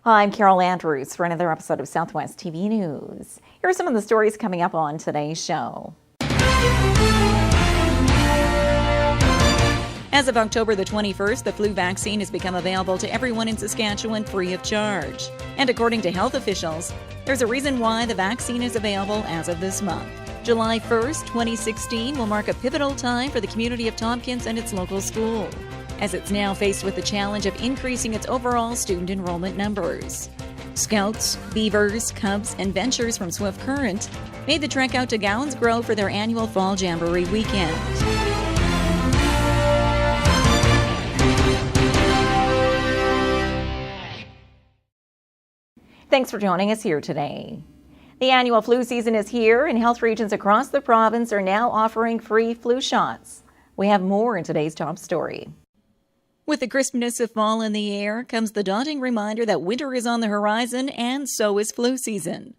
I'm Carol Andrews for another episode of Southwest TV News. Here are some of the stories coming up on today's show. As of October the 21st, the flu vaccine has become available to everyone in Saskatchewan free of charge. And according to health officials, there's a reason why the vaccine is available as of this month. July 1st, 2016 will mark a pivotal time for the community of Tompkins and its local school, as it's now faced with the challenge of increasing its overall student enrollment numbers. Scouts, Beavers, Cubs, and Ventures from Swift Current made the trek out to Gowans Grove for their annual Fall Jamboree weekend. Thanks for joining us here today. The annual flu season is here, and health regions across the province are now offering free flu shots. We have more in today's top story. With the crispness of fall in the air comes the daunting reminder that winter is on the horizon, and so is flu season.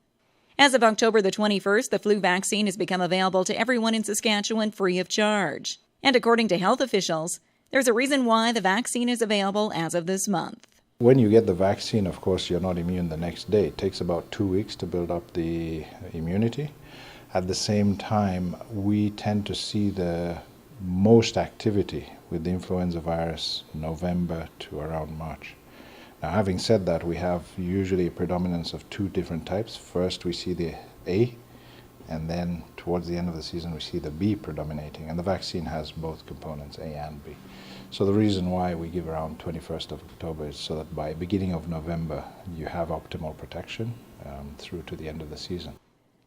As of October the 21st, the flu vaccine has become available to everyone in Saskatchewan free of charge. And according to health officials, there's a reason why the vaccine is available as of this month. When you get the vaccine, of course, you're not immune the next day. It takes about 2 weeks to build up the immunity. At the same time, we tend to see the most activity with the influenza virus November to around March. Now, having said that, we have usually a predominance of two different types. First, we see the A, and then towards the end of the season, we see the B predominating. And the vaccine has both components, A and B. So the reason why we give around 21st of October is so that by beginning of November, you have optimal protection through to the end of the season.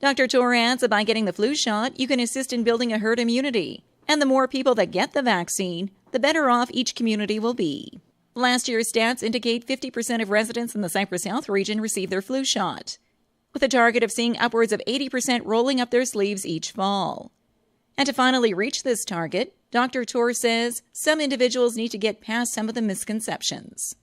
Dr. Tor adds that by getting the flu shot, you can assist in building a herd immunity. And the more people that get the vaccine, the better off each community will be. Last year's stats indicate 50% of residents in the Cypress South region received their flu shot, with a target of seeing upwards of 80% rolling up their sleeves each fall. And to finally reach this target, Dr. Tor says some individuals need to get past some of the misconceptions.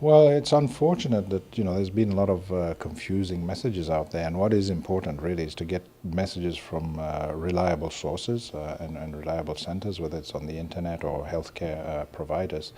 Well, it's unfortunate that, there's been a lot of confusing messages out there, and what is important really is to get messages from reliable sources and reliable centers, whether it's on the internet or healthcare providers.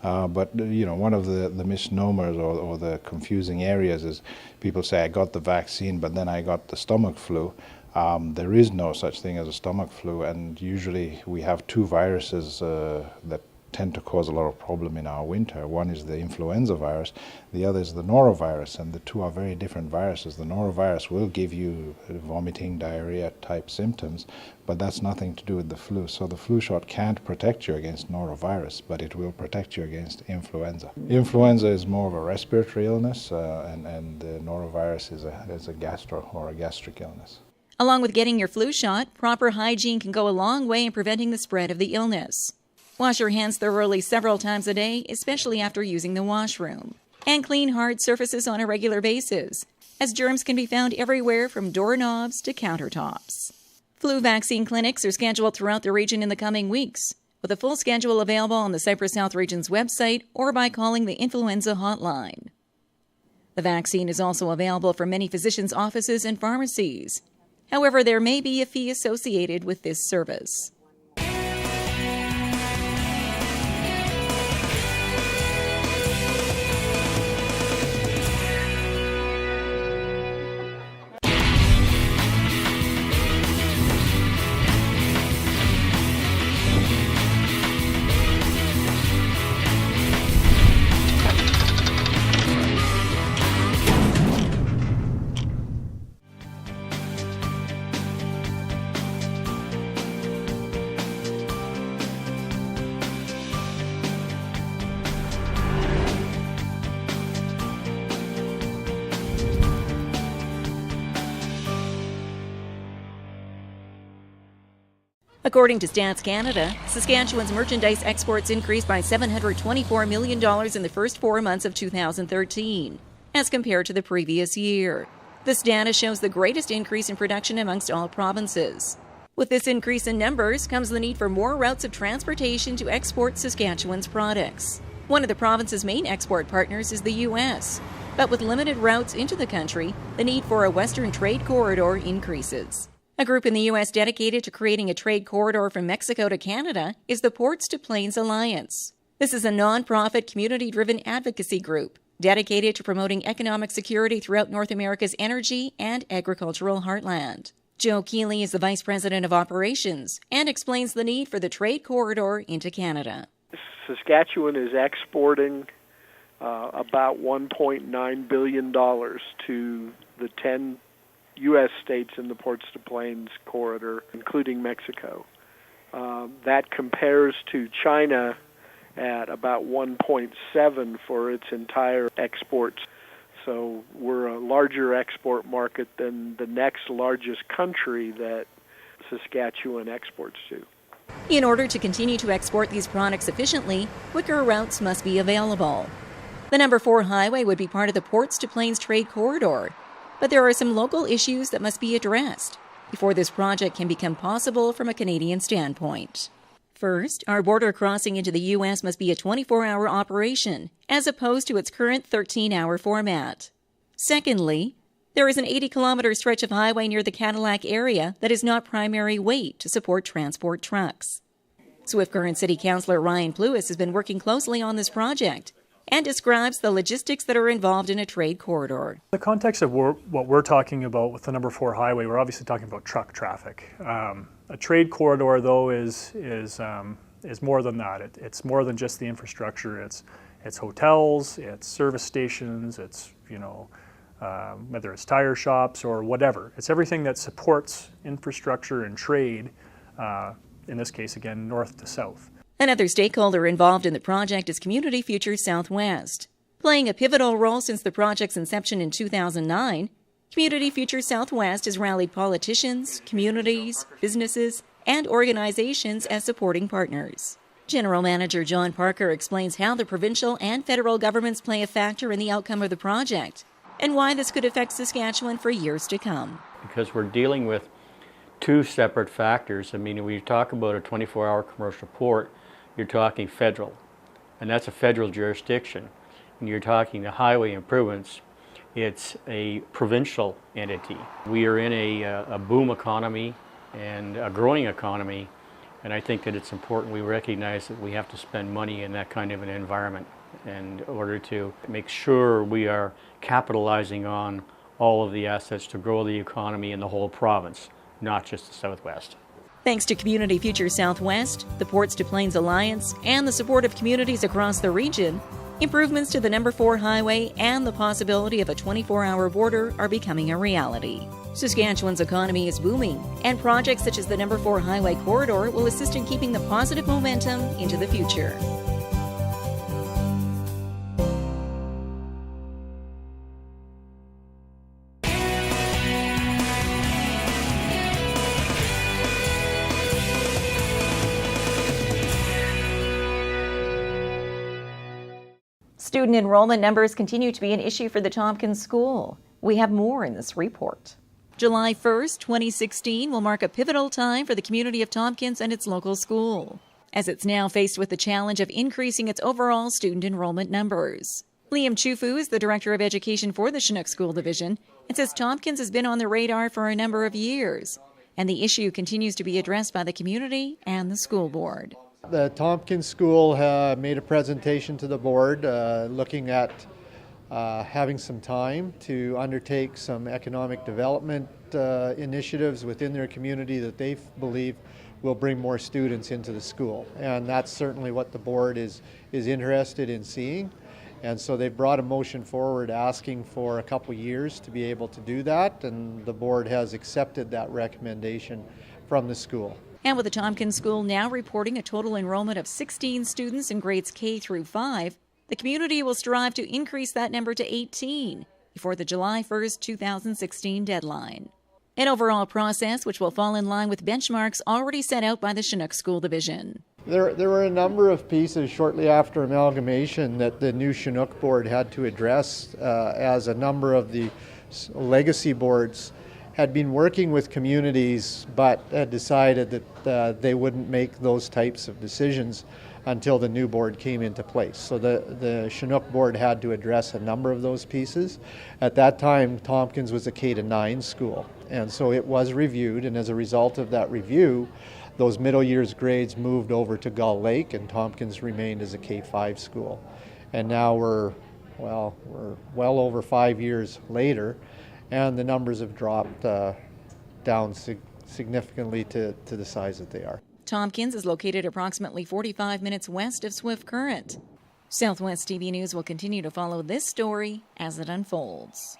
But one of the misnomers or the confusing areas is people say, I got the vaccine, but then I got the stomach flu. There is no such thing as a stomach flu, and usually we have two viruses that tend to cause a lot of problem in our winter. One is the influenza virus, the other is the norovirus, and the two are very different viruses. The norovirus will give you vomiting, diarrhea type symptoms, but that's nothing to do with the flu. So the flu shot can't protect you against norovirus, but it will protect you against influenza. Influenza is more of a respiratory illness, and the norovirus is a gastro or a gastric illness. Along with getting your flu shot, proper hygiene can go a long way in preventing the spread of the illness. Wash your hands thoroughly several times a day, especially after using the washroom. And clean hard surfaces on a regular basis, as germs can be found everywhere from doorknobs to countertops. Flu vaccine clinics are scheduled throughout the region in the coming weeks, with a full schedule available on the Cypress South Region's website or by calling the influenza hotline. The vaccine is also available from many physicians' offices and pharmacies. However, there may be a fee associated with this service. According to Stats Canada, Saskatchewan's merchandise exports increased by $724 million in the first 4 months of 2013, as compared to the previous year. This data shows the greatest increase in production amongst all provinces. With this increase in numbers comes the need for more routes of transportation to export Saskatchewan's products. One of the province's main export partners is the U.S., but with limited routes into the country, the need for a Western trade corridor increases. A group in the U.S. dedicated to creating a trade corridor from Mexico to Canada is the Ports to Plains Alliance. This is a non-profit, community-driven advocacy group dedicated to promoting economic security throughout North America's energy and agricultural heartland. Joe Keeley is the Vice President of Operations and explains the need for the trade corridor into Canada. Saskatchewan is exporting about $1.9 billion to the 10 U.S. states in the Ports to Plains corridor, including Mexico. That compares to China at about 1.7 for its entire exports. So we're a larger export market than the next largest country that Saskatchewan exports to. In order to continue to export these products efficiently, quicker routes must be available. The number 4 highway would be part of the Ports to Plains trade corridor, but there are some local issues that must be addressed before this project can become possible from a Canadian standpoint. First, our border crossing into the U.S. must be a 24-hour operation, as opposed to its current 13-hour format. Secondly, there is an 80-kilometer stretch of highway near the Cadillac area that is not primary weight to support transport trucks. Swift Current City Councillor Ryan Plewis has been working closely on this project and describes the logistics that are involved in a trade corridor. The context of what we're talking about with the number 4 highway, we're obviously talking about truck traffic. A trade corridor, though, is more than that. It's more than just the infrastructure. It's hotels, it's service stations, it's whether it's tire shops or whatever. It's everything that supports infrastructure and trade. In this case, again, north to south. Another stakeholder involved in the project is Community Future Southwest. Playing a pivotal role since the project's inception in 2009, Community Future Southwest has rallied politicians, communities, businesses, and organizations as supporting partners. General Manager John Parker explains how the provincial and federal governments play a factor in the outcome of the project and why this could affect Saskatchewan for years to come. Because we're dealing with 2 separate factors. I mean, when you talk about a 24-hour commercial port, you're talking federal, and that's a federal jurisdiction. And you're talking the highway improvements, it's a provincial entity. We are in a boom economy and a growing economy, and I think that it's important we recognize that we have to spend money in that kind of an environment in order to make sure we are capitalizing on all of the assets to grow the economy in the whole province, not just the Southwest. Thanks to Community Future Southwest, the Ports to Plains Alliance, and the support of communities across the region, improvements to the number 4 highway and the possibility of a 24-hour border are becoming a reality. Saskatchewan's economy is booming, and projects such as the number 4 highway corridor will assist in keeping the positive momentum into the future. Student enrollment numbers continue to be an issue for the Tompkins School. We have more in this report. July 1st, 2016 will mark a pivotal time for the community of Tompkins and its local school, as it's now faced with the challenge of increasing its overall student enrollment numbers. Liam Chufu is the Director of Education for the Chinook School Division and says Tompkins has been on the radar for a number of years, and the issue continues to be addressed by the community and the school board. The Tompkins School made a presentation to the board looking at having some time to undertake some economic development initiatives within their community that they believe will bring more students into the school. And that's certainly what the board is interested in seeing. And so they've brought a motion forward asking for a couple years to be able to do that, and the board has accepted that recommendation from the school. And with the Tompkins School now reporting a total enrollment of 16 students in grades K through 5, the community will strive to increase that number to 18 before the July 1st, 2016 deadline. An overall process which will fall in line with benchmarks already set out by the Chinook School Division. There were a number of pieces shortly after amalgamation that the new Chinook board had to address as a number of the legacy boards had been working with communities but had decided that they wouldn't make those types of decisions until the new board came into place. So the Chinook board had to address a number of those pieces. At that time, Tompkins was a K-9 school, and so it was reviewed, and as a result of that review, those middle years grades moved over to Gull Lake, and Tompkins remained as a K-5 school. And now we're Well, we're well over 5 years later, and the numbers have dropped down significantly to the size that they are. Tompkins is located approximately 45 minutes west of Swift Current. Southwest TV News will continue to follow this story as it unfolds.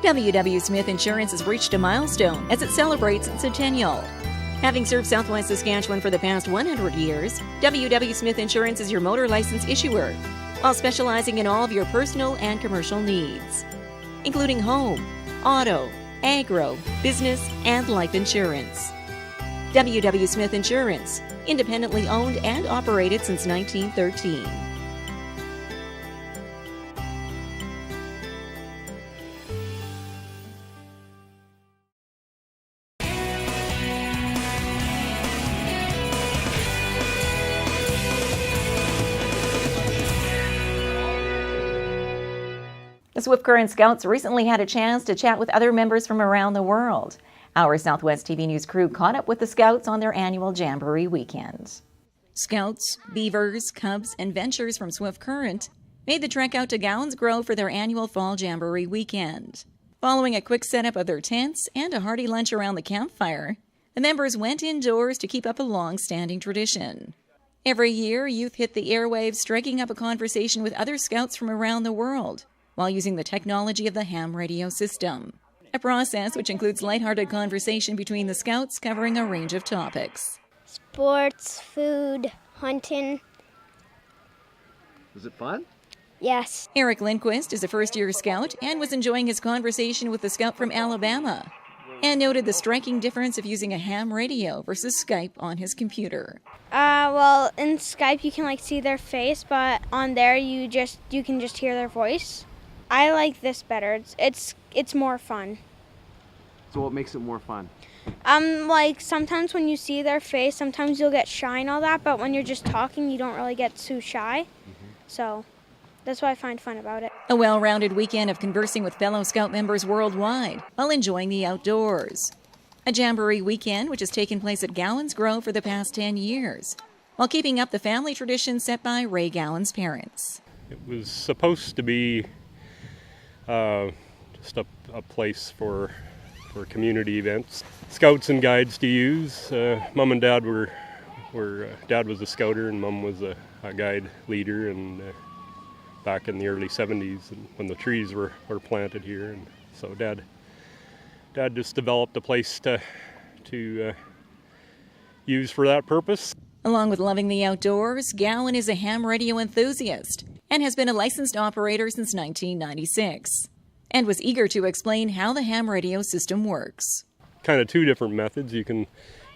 W.W. Smith Insurance has reached a milestone as it celebrates its centennial. Having served Southwest Saskatchewan for the past 100 years, W.W. Smith Insurance is your motor license issuer, while specializing in all of your personal and commercial needs, including home, auto, agro, business, and life insurance. W.W. Smith Insurance, independently owned and operated since 1913. The Swift Current Scouts recently had a chance to chat with other members from around the world. Our Southwest TV News crew caught up with the Scouts on their annual Jamboree weekend. Scouts, Beavers, Cubs, and Ventures from Swift Current made the trek out to Gowans Grove for their annual Fall Jamboree weekend. Following a quick setup of their tents and a hearty lunch around the campfire, the members went indoors to keep up a long-standing tradition. Every year, youth hit the airwaves, striking up a conversation with other Scouts from around the world, while using the technology of the ham radio system, a process which includes lighthearted conversation between the Scouts covering a range of topics. Sports, food, hunting. Was it fun? Yes. Eric Lindquist is a first-year Scout and was enjoying his conversation with the Scout from Alabama, and noted the striking difference of using a ham radio versus Skype on his computer. Well, in Skype you can see their face, but on there you can just hear their voice. I like this better. It's more fun. So what makes it more fun? Sometimes when you see their face, sometimes you'll get shy and all that, but when you're just talking, you don't really get too shy. Mm-hmm. So that's what I find fun about it. A well-rounded weekend of conversing with fellow Scout members worldwide while enjoying the outdoors. A Jamboree weekend which has taken place at Gowans Grove for the past 10 years, while keeping up the family tradition set by Ray Gowan's parents. It was supposed to be just a place for community events. Scouts and guides to use. Mom and Dad were Dad was a scouter and Mom was a guide leader, and back in the early 70s when the trees were planted here, and so Dad just developed a place to use for that purpose. Along with loving the outdoors, Gowan is a ham radio enthusiast and has been a licensed operator since 1996, and was eager to explain how the ham radio system works. Kind of two different methods. You can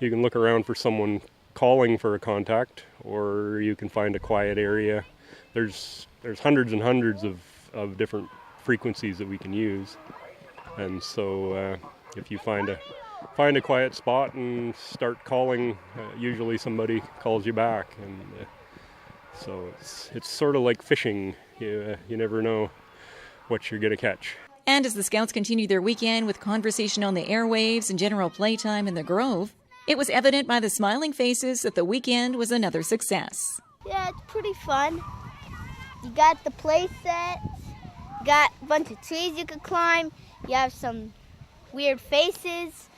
look around for someone calling for a contact, or you can find a quiet area. There's hundreds and hundreds of different frequencies that we can use, and so if you find a quiet spot and start calling, usually somebody calls you back, and so it's sort of like fishing. You never know what you're going to catch. And as the Scouts continued their weekend with conversation on the airwaves and general playtime in the Grove, it was evident by the smiling faces that the weekend was another success. Yeah, it's pretty fun. You got the play sets, got a bunch of trees you could climb, you have some weird faces.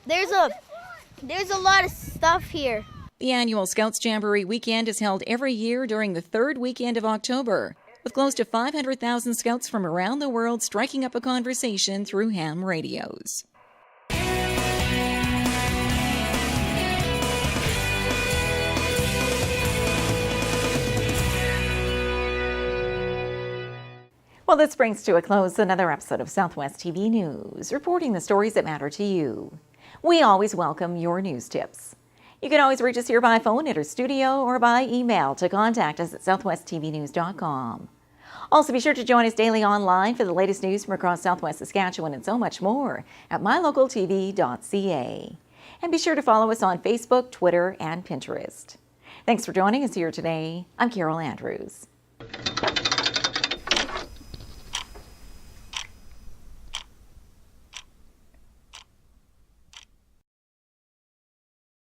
There's a lot of stuff here. The annual Scouts Jamboree weekend is held every year during the third weekend of October, with close to 500,000 Scouts from around the world striking up a conversation through ham radios. Well, this brings to a close another episode of Southwest TV News, reporting the stories that matter to you. We always welcome your news tips. You can always reach us here by phone at our studio or by email to contact us at southwesttvnews.com. Also, be sure to join us daily online for the latest news from across Southwest Saskatchewan and so much more at mylocaltv.ca. And be sure to follow us on Facebook, Twitter, and Pinterest. Thanks for joining us here today. I'm Carol Andrews.